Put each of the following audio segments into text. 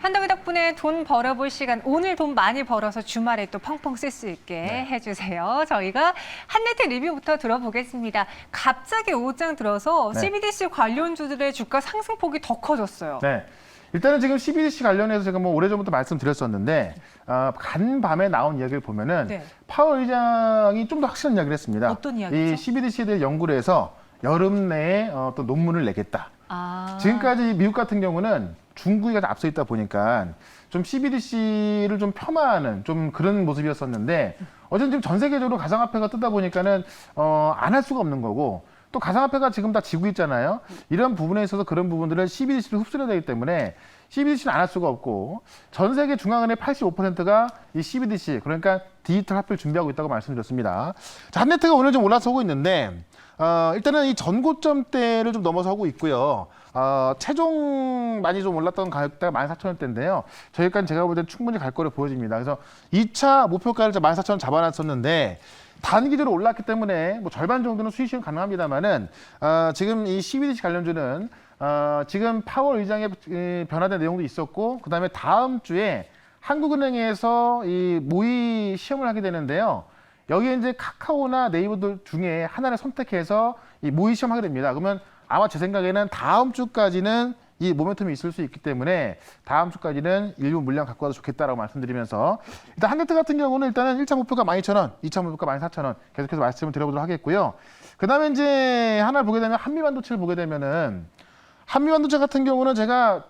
한덕이 덕분에 돈 벌어볼 시간, 오늘 돈 많이 벌어서 주말에 또 펑펑 쓸 수 있게 네. 해주세요. 저희가 한네트 리뷰부터 들어보겠습니다. 갑자기 오장 들어서 네. CBDC 관련주들의 주가 상승폭이 더 커졌어요. 네. 일단은 지금 CBDC 관련해서 제가 뭐 오래전부터 말씀드렸었는데 간밤에 나온 이야기를 보면은 네. 파월 의장이 좀 더 확실한 이야기를 했습니다. 어떤 이야기죠? 이 CBDC에 대해 연구를 해서 여름 내에 또 논문을 내겠다. 아. 지금까지 미국 같은 경우는 중국이 앞서 있다 보니까 좀 CBDC를 좀 폄하하는 좀 그런 모습이었었는데 어쨌든 지금 전 세계적으로 가상화폐가 뜨다 보니까는 안 할 수가 없는 거고 또 가상화폐가 지금 다 지고 있잖아요. 이런 부분에 있어서 그런 부분들을 CBDC로 흡수해야 되기 때문에 CBDC는 안 할 수가 없고 전 세계 중앙은행 85%가 이 CBDC 그러니까 디지털 화폐를 준비하고 있다고 말씀드렸습니다. 자, 한네트가 오늘 좀 올라서고 있는데 일단은 이 전고점대를 좀 넘어서고 있고요. 최종 많이 좀 올랐던 가격대가 14,000원대인데요. 저희까지 제가 볼 때 충분히 갈 거로 보여집니다. 그래서 2차 목표가를 14,000원 잡아놨었는데 단기적으로 올랐기 때문에 뭐 절반 정도는 수익은 가능합니다만은 지금 이 CBDC 관련주는 지금 파월 의장의 변화된 내용도 있었고 그다음에 다음 주에 한국은행에서 이 모의 시험을 하게 되는데요. 여기에 이제 카카오나 네이버들 중에 하나를 선택해서 이 모의 시험하게 됩니다. 그러면 아마 제 생각에는 다음 주까지는 이 모멘텀이 있을 수 있기 때문에 다음 주까지는 일부 물량 갖고 와도 좋겠다라고 말씀드리면서 일단 한네트 같은 경우는 일단은 1차 목표가 12,000원, 2차 목표가 14,000원 계속해서 말씀을 드려보도록 하겠고요. 그다음에 이제 하나를 보게 되면 한미반도체를 보게 되면은 한미반도체 같은 경우는 제가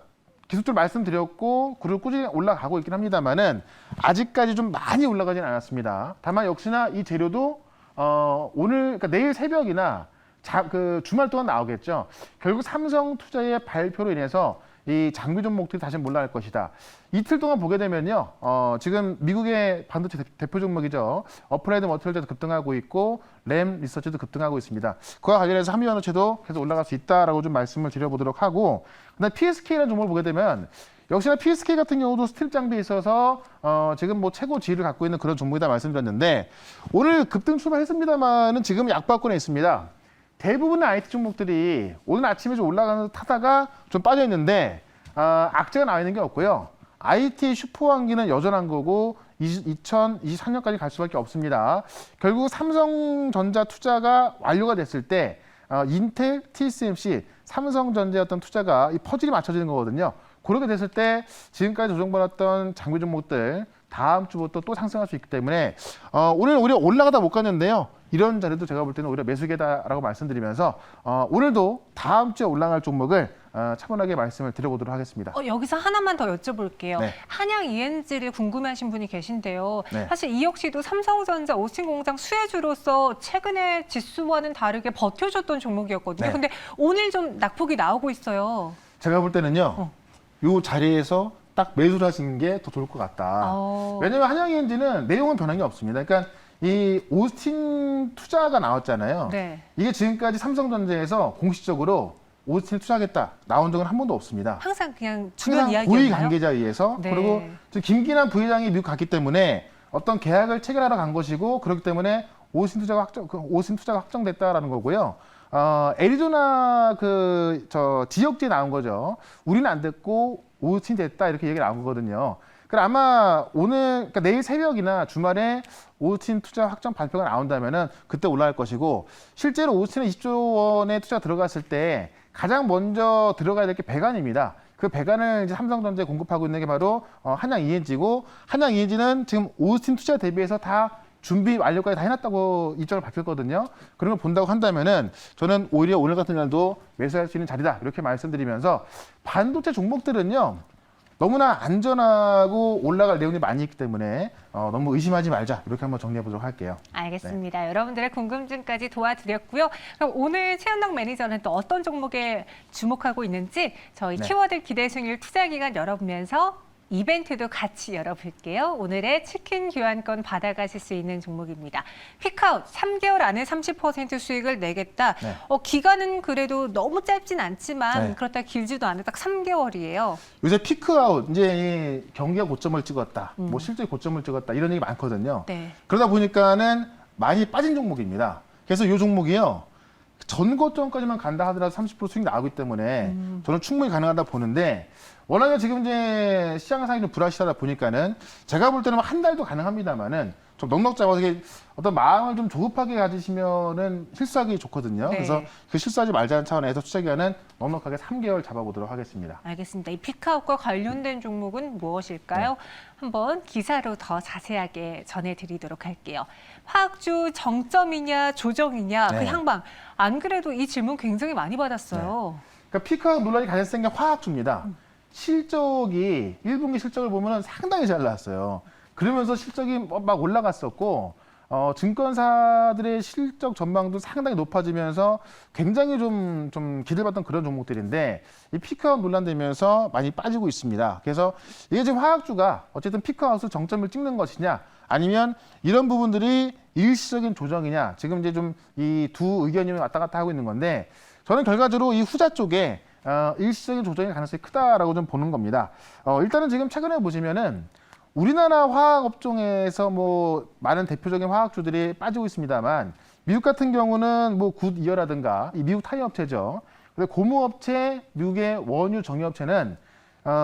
기술적으로 말씀드렸고 그리고 꾸준히 올라가고 있긴 합니다만은 아직까지 좀 많이 올라가지는 않았습니다. 다만 역시나 이 재료도 오늘 그러니까 내일 새벽이나 주말 동안 나오겠죠. 결국 삼성투자의 발표로 인해서 이 장비 종목들이 다시 올라갈 것이다. 이틀 동안 보게 되면요. 지금 미국의 반도체 대표 종목이죠. 어플라이드 머티리얼도 급등하고 있고 램 리서치도 급등하고 있습니다. 그와 관련해서 한미반도체도 계속 올라갈 수 있다라고 좀 말씀을 드려보도록 하고 그다음 PSK라는 종목을 보게 되면 역시나 PSK 같은 경우도 스틸 장비에 있어서 지금 뭐 최고 지위를 갖고 있는 그런 종목이다 말씀드렸는데 오늘 급등 출발했습니다만은 지금 약박권에 있습니다. 대부분의 IT 종목들이 오늘 아침에 좀 올라가면서 타다가 좀 빠져 있는데 악재가 나와 있는 게 없고요. IT 슈퍼왕기는 여전한 거고 2023년까지 갈 수밖에 없습니다. 결국 삼성전자 투자가 완료가 됐을 때 인텔, TSMC, 삼성전자의 어떤 투자가 이 퍼즐이 맞춰지는 거거든요. 그렇게 됐을 때 지금까지 조정받았던 장비 종목들 다음 주부터 또 상승할 수 있기 때문에 오늘 오히려 올라가다 못 갔는데요. 이런 자리도 제가 볼 때는 오히려 매수계다라고 말씀드리면서 오늘도 다음 주에 올라갈 종목을 차분하게 말씀을 드려보도록 하겠습니다. 여기서 하나만 더 여쭤볼게요. 네. 한양 ENG를 궁금해하신 분이 계신데요. 네. 사실 이 역시도 삼성전자 오스틴 공장 수혜주로서 최근에 지수와는 다르게 버텨줬던 종목이었거든요. 네. 근데 오늘 좀 낙폭이 나오고 있어요. 제가 볼 때는요. 이 자리에서 딱 매수를 하시는 게 더 좋을 것 같다. 왜냐하면 한양ENG는 내용은 변한 게 없습니다. 그러니까 이 오스틴 투자가 나왔잖아요. 네. 이게 지금까지 삼성전자에서 공식적으로 오스틴 투자하겠다 나온 적은 한 번도 없습니다. 항상 그냥 주변 항상 이야기였나요? 고위 관계자에 의해서 네. 그리고 지금 김기남 부회장이 미국 갔기 때문에 어떤 계약을 체결하러 간 것이고 그렇기 때문에 오스틴 투자가 확정됐다라는 거고요. 애리조나 지역지에 나온 거죠. 우리는 안 됐고 오스틴 됐다 이렇게 얘기 나온 거거든요. 그럼 아마 그러니까 내일 새벽이나 주말에 오스틴 투자 확정 발표가 나온다면은 그때 올라갈 것이고 실제로 오스틴에 20조 원의 투자 들어갔을 때 가장 먼저 들어가야 될 게 배관입니다. 그 배관을 이제 삼성전자에 공급하고 있는 게 바로 한양 ENG고 한양 ENG는 지금 오스틴 투자 대비해서 다 준비 완료까지 다 해놨다고 일정을 밝혔거든요. 그런 걸 본다고 한다면은 저는 오히려 오늘 같은 날도 매수할 수 있는 자리다 이렇게 말씀드리면서 반도체 종목들은요. 너무나 안전하고 올라갈 내용이 많이 있기 때문에 너무 의심하지 말자 이렇게 한번 정리해 보도록 할게요. 알겠습니다. 네. 여러분들의 궁금증까지 도와드렸고요. 그럼 오늘 최현덕 매니저는 또 어떤 종목에 주목하고 있는지 저희 네. 키워드 기대 수익률 투자 기간 열어보면서 이벤트도 같이 열어볼게요. 오늘의 치킨 교환권 받아가실 수 있는 종목입니다. 퀵아웃 3개월 안에 30% 수익을 내겠다. 네. 기간은 그래도 너무 짧진 않지만 네. 그렇다 길지도 않아 딱 3개월이에요. 요새 피크아웃 이제 경기가 고점을 찍었다. 뭐 실제 고점을 찍었다. 이런 얘기 많거든요. 네. 그러다 보니까는 많이 빠진 종목입니다. 그래서 이 종목이요. 전 거점까지만 간다 하더라도 30% 수익 나오기 때문에 저는 충분히 가능하다 보는데 워낙에 지금 이제 시장 상황이 좀 불확실하다 보니까는 제가 볼 때는 한 달도 가능합니다만은 좀 넉넉 잡아서 이게 어떤 마음을 좀 조급하게 가지시면은 실수하기 좋거든요. 네. 그래서 그 실수하지 말자는 차원에서 투자 기간은 넉넉하게 3개월 잡아보도록 하겠습니다. 알겠습니다. 이 피크아웃과 관련된 종목은 무엇일까요? 한번 기사로 더 자세하게 전해드리도록 할게요. 화학주 정점이냐 조정이냐 그 네. 향방. 안 그래도 이 질문 굉장히 많이 받았어요. 그러니까 피크아웃 논란이 가장 센 게 화학주입니다. 실적이 1분기 실적을 보면 상당히 잘 나왔어요. 그러면서 실적이 막 올라갔었고 증권사들의 실적 전망도 상당히 높아지면서 굉장히 좀 기대를 받던 그런 종목들인데 이 피크아웃 논란되면서 많이 빠지고 있습니다. 그래서 이게 지금 화학주가 어쨌든 피크아웃을 정점을 찍는 것이냐 아니면 이런 부분들이 일시적인 조정이냐 지금 이제 좀 이 두 의견이 왔다 갔다 하고 있는 건데 저는 결과적으로 이 후자 쪽에 일시적인 조정의 가능성이 크다라고 좀 보는 겁니다. 일단은 지금 최근에 보시면은 우리나라 화학 업종에서 뭐 많은 대표적인 화학주들이 빠지고 있습니다만 미국 같은 경우는 뭐 굿이어라든가 이 미국 타이어 업체죠. 그리고 고무업체, 미국의 원유 정유업체는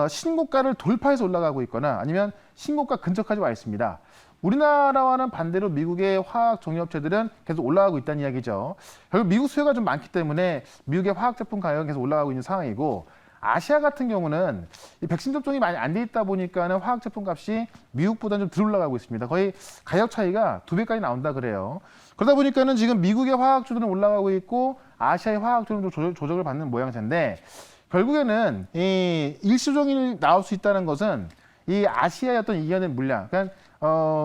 신고가를 돌파해서 올라가고 있거나 아니면 신고가 근처까지 와 있습니다. 우리나라와는 반대로 미국의 화학 정유업체들은 계속 올라가고 있다는 이야기죠. 결국 미국 수요가 좀 많기 때문에 미국의 화학 제품 가격은 계속 올라가고 있는 상황이고 아시아 같은 경우는 이 백신 접종이 많이 안 돼 있다 보니까는 화학 제품 값이 미국보다는 좀 덜 올라가고 있습니다. 거의 가격 차이가 2배까지 나온다 그래요. 그러다 보니까는 지금 미국의 화학주들은 올라가고 있고 아시아의 화학주는 좀 조정을 받는 모양새인데 결국에는 이 일시종일 나올 수 있다는 것은 이 아시아의 어떤 이겨낸 물량. 그러니까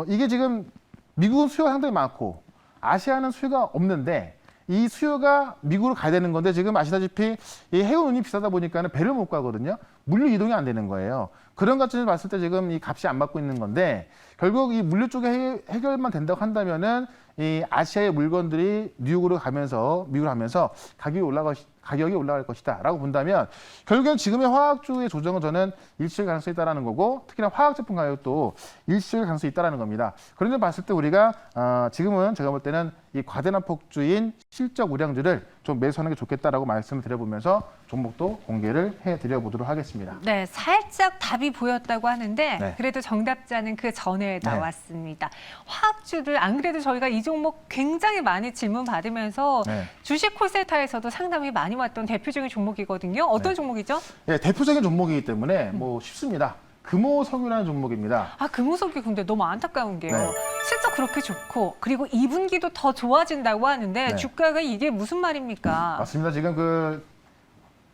이게 지금 미국은 수요가 상당히 많고 아시아는 수요가 없는데 이 수요가 미국으로 가야 되는 건데 지금 아시다시피 이 해운운이 비싸다 보니까는 배를 못 가거든요. 물류 이동이 안 되는 거예요. 그런 것들을 봤을 때 지금 이 값이 안 받고 있는 건데 결국 이 물류 쪽에 해결만 된다고 한다면은 이 아시아의 물건들이 미국으로 가면서 가격이 올라갈 것이다라고 본다면 결국엔 지금의 화학주의 조정은 저는 일시적인 가능성이 있다라는 거고 특히나 화학 제품 가격도 일시적인 가능성이 있다라는 겁니다. 그런 점 봤을 때 우리가 지금은 제가 볼 때는 이 과대납폭주인 실적 우량주를 좀 매수하는 게 좋겠다라고 말씀을 드려보면서 종목도 공개를 해드려 보도록 하겠습니다. 네, 살짝 답이 보였다고 하는데 네. 그래도 정답자는 그 전에 나왔습니다. 화학주들 안 그래도 저희가 이 종목 굉장히 많이 질문 받으면서 네. 주식 콜센터에서도 상담이 많이 왔던 대표적인 종목이거든요. 어떤 네. 종목이죠? 예, 대표적인 종목이기 때문에 뭐 쉽습니다. 금호석유라는 종목입니다. 아, 금호석유 근데 너무 안타까운 게요. 네. 실적 그렇게 좋고 그리고 2분기도 더 좋아진다고 하는데 네. 주가가 이게 무슨 말입니까? 맞습니다. 지금 그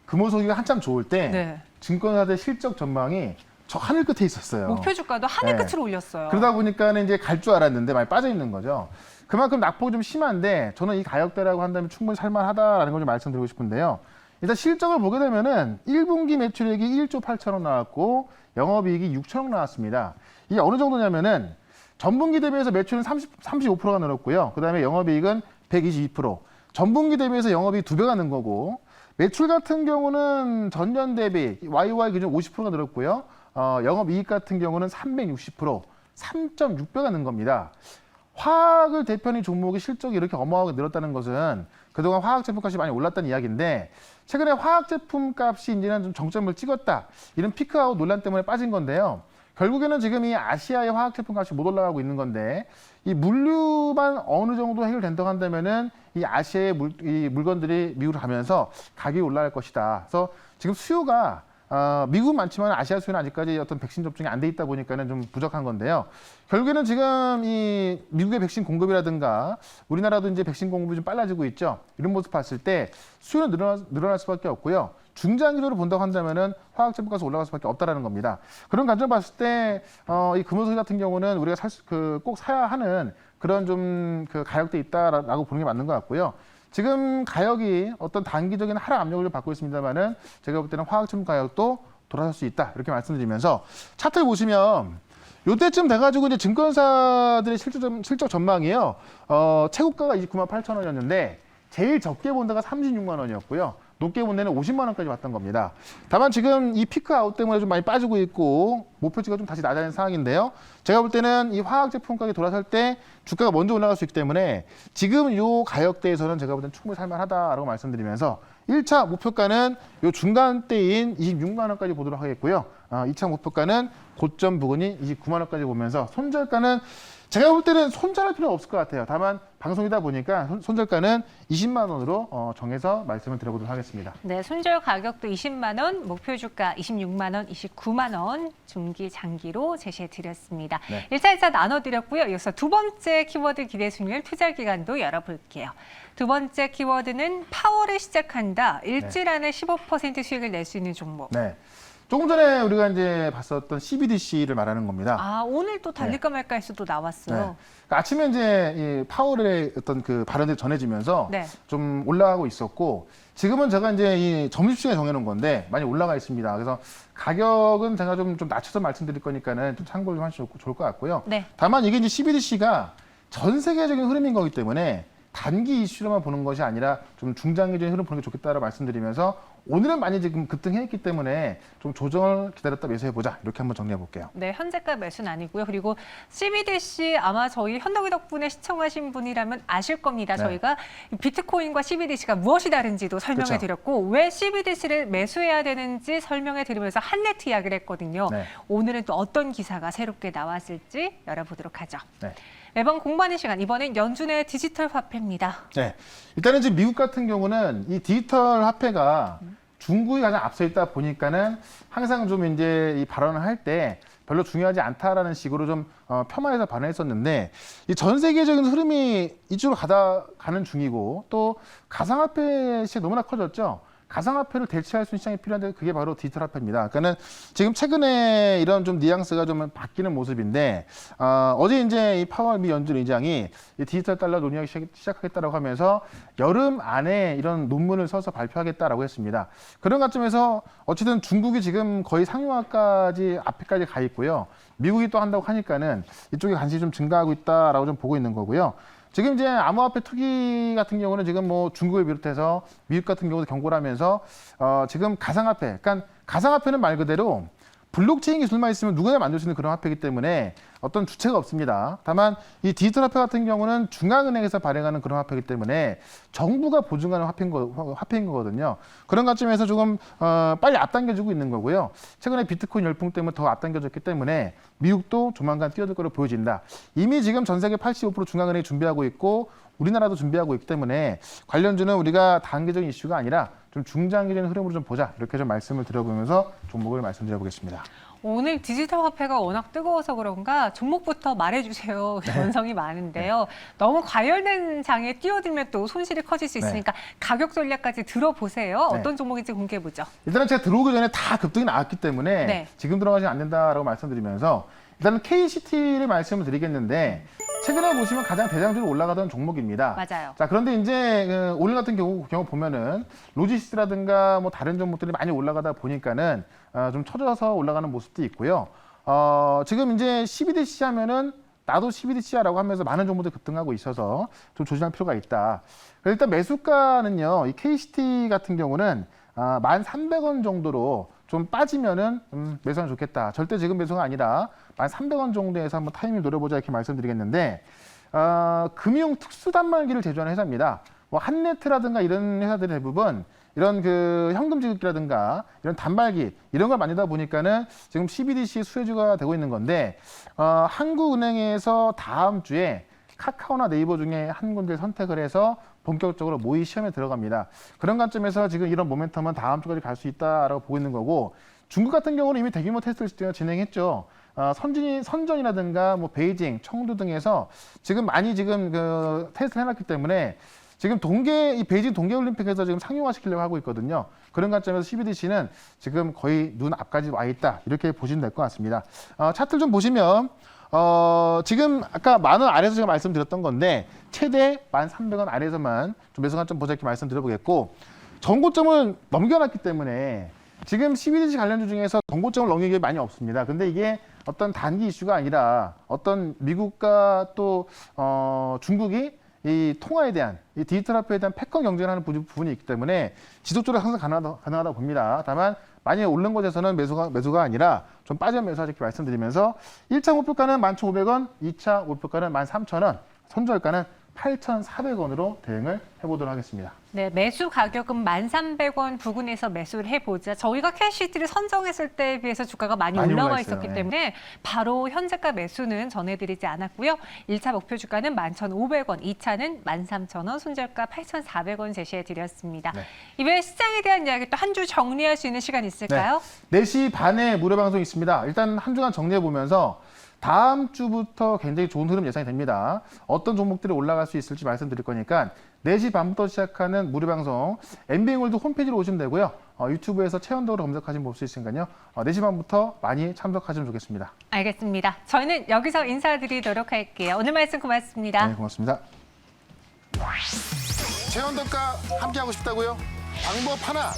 금호석유가 한참 좋을 때 네. 증권사들 실적 전망이 저 하늘 끝에 있었어요. 목표 주가도 하늘 네. 끝으로 올렸어요. 그러다 보니까는 이제 갈 줄 알았는데 많이 빠져 있는 거죠. 그만큼 낙폭이 좀 심한데 저는 이 가격대라고 한다면 충분히 살만하다라는 걸 좀 말씀드리고 싶은데요. 일단 실적을 보게 되면은 1분기 매출액이 1조 8천억 나왔고 영업이익이 6천억 나왔습니다. 이게 어느 정도냐면은 전분기 대비해서 매출은 35%가 늘었고요. 그다음에 영업이익은 122%. 전분기 대비해서 영업이익 2배가 는 거고 매출 같은 경우는 전년 대비 YOY 기준 50%가 늘었고요. 영업이익 같은 경우는 360%, 3.6배가 는 겁니다. 화학을 대표하는 종목의 실적이 이렇게 어마어마하게 늘었다는 것은 그동안 화학 제품 값이 많이 올랐다는 이야기인데 최근에 화학 제품 값이 이제는 좀 정점을 찍었다. 이런 피크아웃 논란 때문에 빠진 건데요. 결국에는 지금 이 아시아의 화학 제품 값이 못 올라가고 있는 건데 이 물류만 어느 정도 해결된다고 한다면은 이 아시아의 이 물건들이 미국으로 가면서 가격이 올라갈 것이다. 그래서 지금 수요가 미국은 많지만 아시아 수요는 아직까지 어떤 백신 접종이 안 돼 있다 보니까는 좀 부족한 건데요. 결국에는 지금 이 미국의 백신 공급이라든가 우리나라도 이제 백신 공급이 좀 빨라지고 있죠. 이런 모습 봤을 때 수요는 늘어날 수밖에 없고요. 중장기적으로 본다고 한다면은 화학 제품 값이 올라갈 수밖에 없다라는 겁니다. 그런 관점 봤을 때 이 금호석유 같은 경우는 우리가 꼭 사야 하는 그런 좀 그 가격대 있다라고 보는 게 맞는 것 같고요. 지금 가격이 어떤 단기적인 하락 압력을 좀 받고 있습니다만은 제가 볼 때는 화학 제품 가격도 돌아설 수 있다 이렇게 말씀드리면서 차트를 보시면 요때쯤 돼가지고 이제 증권사들의 실적 전망이에요. 최고가가 29만 8천 원이었는데 제일 적게 본 데가 36만 원이었고요. 높게 본 데는 50만 원까지 왔던 겁니다. 다만 지금 이 피크 아웃 때문에 좀 많이 빠지고 있고 목표치가 좀 다시 낮아진 상황인데요. 제가 볼 때는 이 화학 제품 가격이 돌아설 때 주가가 먼저 올라갈 수 있기 때문에 지금 이 가격대에서는 제가 볼 때는 충분히 살만하다라고 말씀드리면서 1차 목표가는 이 중간대인 26만 원까지 보도록 하겠고요. 2차 목표가는 고점 부근인 29만 원까지 보면서 손절가는 제가 볼 때는 손절할 필요는 없을 것 같아요. 다만 방송이다 보니까 손절가는 20만 원으로 정해서 말씀을 드려보도록 하겠습니다. 네, 손절 가격도 20만 원, 목표 주가 26만 원, 29만 원 중기 장기로 제시해 드렸습니다. 네. 1차, 2차 나눠드렸고요. 이어서 두 번째 키워드 기대 수익률 투자 기간도 열어볼게요. 두 번째 키워드는 파월을 시작한다. 일주일 안에 15% 수익을 낼 수 있는 종목. 네. 조금 전에 우리가 이제 봤었던 CBDC를 말하는 겁니다. 아, 오늘 또 달릴까 말까 해서 또 나왔어요. 네. 그러니까 아침에 이제 이 파월의 어떤 그 발언들이 전해지면서 네. 좀 올라가고 있었고 지금은 제가 이제 이 점심시간에 정해놓은 건데 많이 올라가 있습니다. 그래서 가격은 제가 좀 낮춰서 말씀드릴 거니까는 좀 참고를 좀 하시면 좋을 것 같고요. 네. 다만 이게 이제 CBDC가 전 세계적인 흐름인 거기 때문에 단기 이슈로만 보는 것이 아니라 좀 중장기적인 흐름 보는 게 좋겠다라고 말씀드리면서 오늘은 많이 지금 급등했기 때문에 좀 조정을 기다렸다 매수해보자 이렇게 한번 정리해 볼게요. 네, 현재가 매수는 아니고요. 그리고 CBDC 아마 저희 현덕이 덕분에 시청하신 분이라면 아실 겁니다. 네. 저희가 비트코인과 CBDC가 무엇이 다른지도 설명해 그렇죠. 드렸고 왜 CBDC를 매수해야 되는지 설명해 드리면서 한네트 이야기를 했거든요. 네. 오늘은 또 어떤 기사가 새롭게 나왔을지 열어보도록 하죠. 네. 매번 공부하는 시간, 이번엔 연준의 디지털 화폐입니다. 네. 일단은 지금 미국 같은 경우는 이 디지털 화폐가 중국이 가장 앞서 있다 보니까는 항상 좀 이제 이 발언을 할 때 별로 중요하지 않다라는 식으로 좀 폄하해서 발언했었는데 이 전 세계적인 흐름이 이쪽으로 가는 중이고 또 가상화폐 시장이 너무나 커졌죠. 가상화폐를 대체할 수 있는 시장이 필요한데 그게 바로 디지털 화폐입니다. 그러니까는 지금 최근에 이런 좀 뉘앙스가 좀 바뀌는 모습인데 어제 이제 이 파월 미 연준 의장이 이 디지털 달러 논의하기 시작하겠다라고 하면서 여름 안에 이런 논문을 써서 발표하겠다라고 했습니다. 그런 관점에서 어쨌든 중국이 지금 거의 상용화까지 앞에까지 가 있고요. 미국이 또 한다고 하니까는 이쪽에 관심이 좀 증가하고 있다라고 좀 보고 있는 거고요. 지금 이제 암호화폐 투기 같은 경우는 지금 뭐 중국을 비롯해서 미국 같은 경우도 경고를 하면서 지금 가상화폐, 그러니까 가상화폐는 말 그대로 블록체인 기술만 있으면 누구나 만들 수 있는 그런 화폐이기 때문에 어떤 주체가 없습니다. 다만 이 디지털 화폐 같은 경우는 중앙은행에서 발행하는 그런 화폐이기 때문에 정부가 보증하는 화폐인 거거든요. 그런 관점에서 조금 빨리 앞당겨지고 있는 거고요. 최근에 비트코인 열풍 때문에 더 앞당겨졌기 때문에 미국도 조만간 뛰어들 거로 보여진다. 이미 지금 전 세계 85% 중앙은행이 준비하고 있고 우리나라도 준비하고 있기 때문에 관련주는 우리가 단기적인 이슈가 아니라 좀 중장기적인 흐름으로 좀 보자 이렇게 좀 말씀을 드려보면서 종목을 말씀드려 보겠습니다. 오늘 디지털 화폐가 워낙 뜨거워서 그런가 종목부터 말해주세요. 원성이 많은데요. 너무 과열된 장에 뛰어들면 또 손실이 커질 수 있으니까 가격 전략까지 들어보세요. 네. 어떤 종목인지 공개해보죠. 일단은 제가 들어오기 전에 다 급등이 나왔기 때문에 네. 지금 들어가시면 안 된다라고 말씀드리면서 일단은 KCT를 말씀을 드리겠는데 최근에 보시면 가장 대장주로 올라가던 종목입니다. 맞아요. 자, 그런데 이제 오늘 같은 경우 보면은 로지스라든가 뭐 다른 종목들이 많이 올라가다 보니까는 좀 처져서 올라가는 모습도 있고요. 지금 이제 CBDC 하면은 나도 CBDC야라고 하면서 많은 종목들이 급등하고 있어서 좀 조심할 필요가 있다. 그래서 일단 매수가는요, 이 KCT 같은 경우는 1,300원 정도로 좀 빠지면은 매수하면 좋겠다. 절대 지금 매수가 아니라 1,300원 정도에서 한번 타이밍을 노려보자 이렇게 말씀드리겠는데 금융 특수 단말기를 제조하는 회사입니다. 뭐 한네트라든가 이런 회사들이 대부분 이런 그 현금 지급기라든가 이런 단말기 이런 걸 만들다 보니까는 지금 CBDC 수혜주가 되고 있는 건데 한국은행에서 다음 주에 카카오나 네이버 중에 한 군데 선택을 해서 본격적으로 모의 시험에 들어갑니다. 그런 관점에서 지금 이런 모멘텀은 다음 주까지 갈 수 있다라고 보고 있는 거고 중국 같은 경우는 이미 대규모 테스트를 진행했죠. 선전이라든가 뭐 베이징, 청두 등에서 지금 많이 지금 그 테스트를 해놨기 때문에 지금 이 베이징 동계올림픽에서 지금 상용화시키려고 하고 있거든요. 그런 관점에서 CBDC는 지금 거의 눈 앞까지 와 있다. 이렇게 보시면 될 것 같습니다. 차트를 좀 보시면 지금 아까 10,000원 아래에서 제가 말씀드렸던 건데 최대 1,300원 아래에서만 좀 매수 관점 보자 이렇게 말씀드려보겠고 전고점을 넘겨놨기 때문에 지금 CBDC 관련주 중에서 전고점을 넘기는 게 많이 없습니다. 근데 이게 어떤 단기 이슈가 아니라 어떤 미국과 또 중국이 이 통화에 대한 이 디지털 화폐에 대한 패권 경쟁을 하는 부분이 있기 때문에 지속적으로 항상 가능하다 봅니다. 다만 만약에 오른 곳에서는 매수가 아니라 좀 빠져 매수하자 이렇게 말씀드리면서 1차 목표가는 11,500원, 2차 목표가는 13,000원, 손절가는 8,400원으로 대응을 해보도록 하겠습니다. 네, 매수 가격은 1,300원 부근에서 매수를 해보자. 저희가 캐시티를 선정했을 때에 비해서 주가가 많이 올라와 올라 있었기 있어요. 때문에 바로 현재가 매수는 전해드리지 않았고요. 1차 목표 주가는 11,500원, 2차는 13,000원, 손절가 8,400원 제시해드렸습니다. 네. 이번에 시장에 대한 이야기 또 한 주 정리할 수 있는 시간 있을까요? 4시 반에 무료 방송이 있습니다. 일단 한 주간 정리해보면서 다음 주부터 굉장히 좋은 흐름 예상이 됩니다. 어떤 종목들이 올라갈 수 있을지 말씀드릴 거니까 4시 반부터 시작하는 무료 방송 MBN골드 홈페이지로 오시면 되고요. 유튜브에서 최연도로 검색하시면 볼 수 있으니까요. 4시 반부터 많이 참석하시면 좋겠습니다. 알겠습니다. 저희는 여기서 인사드리도록 할게요. 오늘 말씀 고맙습니다. 네, 고맙습니다. 최연덕과 함께하고 싶다고요? 방법 하나.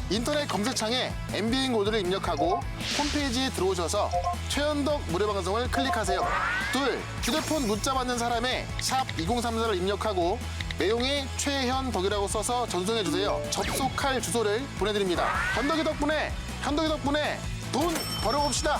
인터넷 검색창에 MBN 골드를 입력하고 홈페이지에 들어오셔서 최연덕 무료 방송을 클릭하세요. 둘, 휴대폰 문자 받는 사람의 샵 2034를 입력하고 내용에 최현덕이라고 써서 전송해 주세요. 접속할 주소를 보내드립니다. 현덕이 덕분에 돈 벌어봅시다.